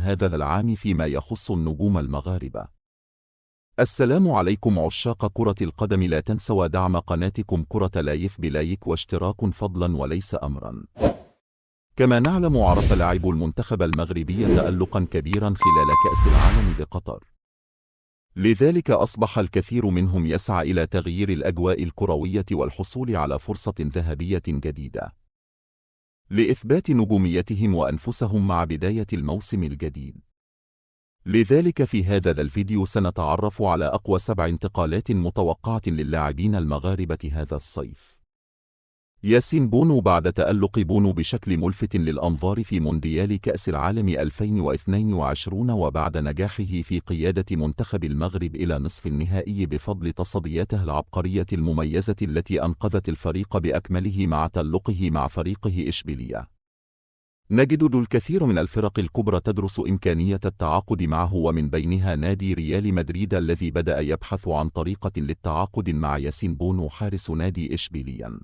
هذا العام فيما يخص النجوم المغاربة. السلام عليكم عشاق كرة القدم، لا تنسوا دعم قناتكم كرة لايف بلايك واشتراك فضلا وليس أمرا. كما نعلم، عرف لاعبو المنتخب المغربي تألقا كبيرا خلال كأس العالم بقطر، لذلك أصبح الكثير منهم يسعى إلى تغيير الأجواء الكروية والحصول على فرصة ذهبية جديدة لإثبات نجوميتهم وأنفسهم مع بداية الموسم الجديد. لذلك في هذا الفيديو سنتعرف على أقوى 7 انتقالات متوقعة للاعبين المغاربة هذا الصيف. ياسين بونو. بعد تألق بونو بشكل ملفت للأنظار في مونديال كأس العالم 2022 وبعد نجاحه في قيادة منتخب المغرب إلى نصف النهائي بفضل تصدياته العبقرية المميزة التي أنقذت الفريق بأكمله مع تألقه مع فريقه إشبيلية، نجد الكثير من الفرق الكبرى تدرس إمكانية التعاقد معه، ومن بينها نادي ريال مدريد الذي بدأ يبحث عن طريقة للتعاقد مع ياسين بونو حارس نادي إشبيلية.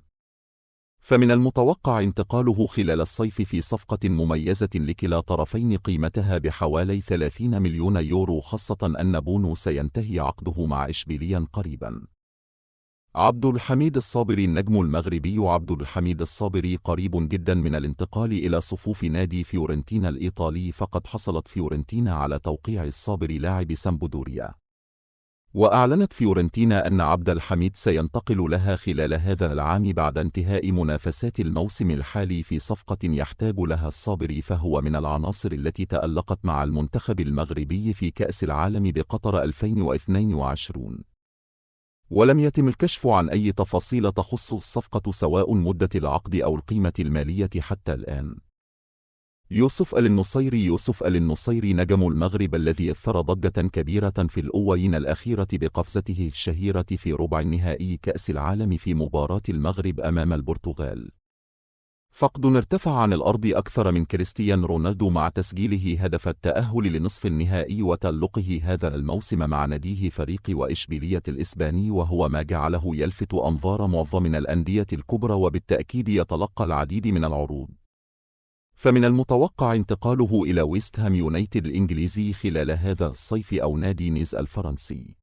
فمن المتوقع انتقاله خلال الصيف في صفقة مميزة لكلا طرفين قيمتها بحوالي 30 مليون يورو، خاصة أن بونو سينتهي عقده مع إشبيلية قريبا. عبد الحميد الصابري. النجم المغربي عبد الحميد الصابري قريب جدا من الانتقال إلى صفوف نادي فيورنتينا الإيطالي، فقد حصلت فيورنتينا على توقيع الصابري لاعب سامبدوريا، وأعلنت فيورنتينا أن عبد الحميد سينتقل لها خلال هذا العام بعد انتهاء منافسات الموسم الحالي في صفقة يحتاج لها الصابري، فهو من العناصر التي تألقت مع المنتخب المغربي في كأس العالم بقطر 2022. ولم يتم الكشف عن أي تفاصيل تخص الصفقة سواء مدة العقد أو القيمة المالية حتى الآن. يوسف النصيري. يوسف النصيري نجم المغرب الذي أثار ضجة كبيرة في الأوين الأخيرة بقفزته الشهيرة في ربع النهائي كأس العالم في مباراة المغرب أمام البرتغال، فقد ارتفع عن الأرض أكثر من كريستيانو رونالدو مع تسجيله هدف التأهل لنصف النهائي وتألقه هذا الموسم مع ناديه فريق وإشبيلية الإسباني، وهو ما جعله يلفت أنظار معظم الأندية الكبرى وبالتأكيد يتلقى العديد من العروض. فمن المتوقع انتقاله إلى ويست هام يونايتد الإنجليزي خلال هذا الصيف أو نادي نيز الفرنسي،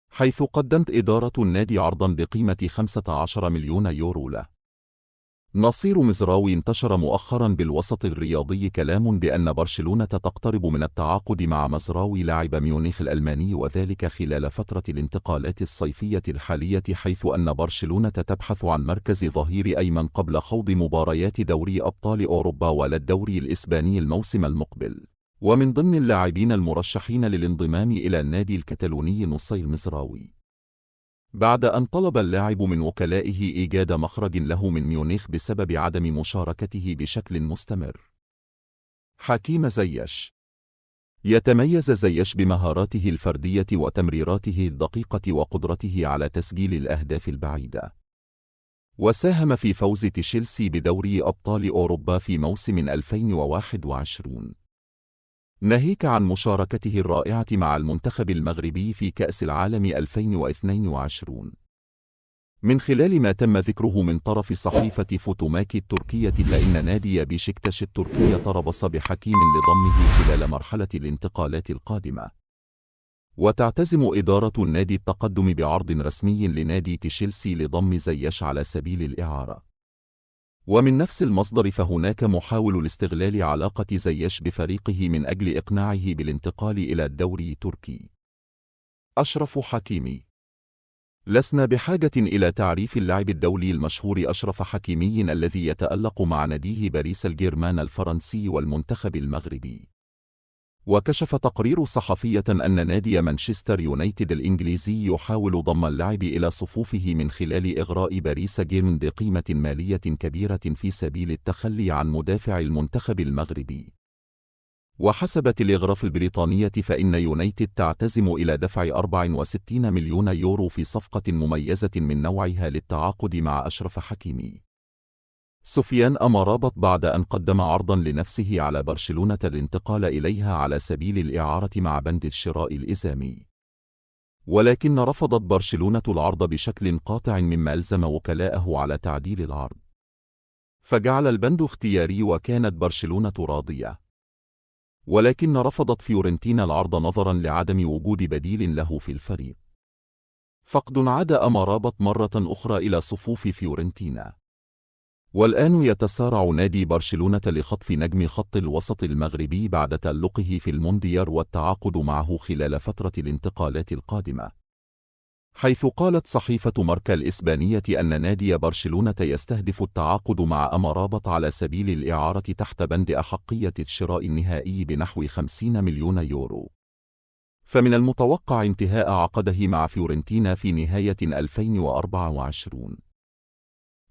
حيث قدمت إدارة النادي عرضا بقيمة 15 مليون يورو له. نصير مزراوي. انتشر مؤخرا بالوسط الرياضي كلام بأن برشلونة تقترب من التعاقد مع مزراوي لاعب ميونخ الألماني، وذلك خلال فترة الانتقالات الصيفية الحالية، حيث أن برشلونة تبحث عن مركز ظهير أيمن قبل خوض مباريات دوري أبطال أوروبا ولا الدوري الإسباني الموسم المقبل. ومن ضمن اللاعبين المرشحين للانضمام إلى النادي الكتالوني نصير مزراوي، بعد أن طلب اللاعب من وكلائه إيجاد مخرج له من ميونخ بسبب عدم مشاركته بشكل مستمر. حكيم زياش. يتميز زياش بمهاراته الفردية وتمريراته الدقيقة وقدرته على تسجيل الأهداف البعيدة، وساهم في فوز تشيلسي بدوري أبطال أوروبا في موسم 2021، ناهيك عن مشاركته الرائعة مع المنتخب المغربي في كأس العالم 2022. من خلال ما تم ذكره من طرف صحيفة فوتوماكي التركية، فإن نادي بيشكتاش التركي تربص بحكيم لضمه خلال مرحلة الانتقالات القادمة، وتعتزم إدارة النادي التقدم بعرض رسمي لنادي تشيلسي لضم زياش على سبيل الإعارة. ومن نفس المصدر، فهناك محاول لاستغلال علاقة زياش بفريقه من أجل إقناعه بالانتقال إلى الدوري التركي. أشرف حكيمي. لسنا بحاجة إلى تعريف اللاعب الدولي المشهور أشرف حكيمي الذي يتألق مع ناديه باريس الجيرمان الفرنسي والمنتخب المغربي. وكشف تقرير صحفية أن نادي مانشستر يونايتد الإنجليزي يحاول ضم اللاعب إلى صفوفه من خلال إغراء باريس جيرمان بقيمة مالية كبيرة في سبيل التخلي عن مدافع المنتخب المغربي. وحسب تلغراف البريطانية، فإن يونايتد تعتزم إلى دفع 64 مليون يورو في صفقة مميزة من نوعها للتعاقد مع أشرف حكيمي. سفيان أمرابط. بعد أن قدم عرضا لنفسه على برشلونة الانتقال إليها على سبيل الإعارة مع بند الشراء الإلزامي، ولكن رفضت برشلونة العرض بشكل قاطع، مما ألزم وكلاءه على تعديل العرض، فجعل البند اختياري وكانت برشلونة راضية. ولكن رفضت فيورنتينا العرض نظراً لعدم وجود بديل له في الفريق. فقد عاد أمرابط مرة أخرى إلى صفوف فيورنتينا، والآن يتسارع نادي برشلونة لخطف نجم خط الوسط المغربي بعد تألقه في المونديال والتعاقد معه خلال فترة الانتقالات القادمة، حيث قالت صحيفة ماركا الإسبانية أن نادي برشلونة يستهدف التعاقد مع أمرابط على سبيل الإعارة تحت بند أحقية الشراء النهائي بنحو 50 مليون يورو. فمن المتوقع انتهاء عقده مع فيورنتينا في نهاية 2024.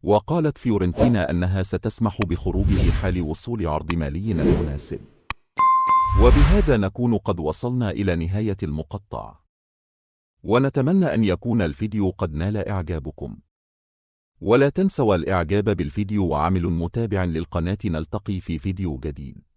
وقالت فيورنتينا أنها ستسمح بخروجه حال وصول عرض مالي مناسب. وبهذا نكون قد وصلنا إلى نهاية المقطع، ونتمنى أن يكون الفيديو قد نال إعجابكم، ولا تنسوا الإعجاب بالفيديو وعمل متابع للقناة. نلتقي في فيديو جديد.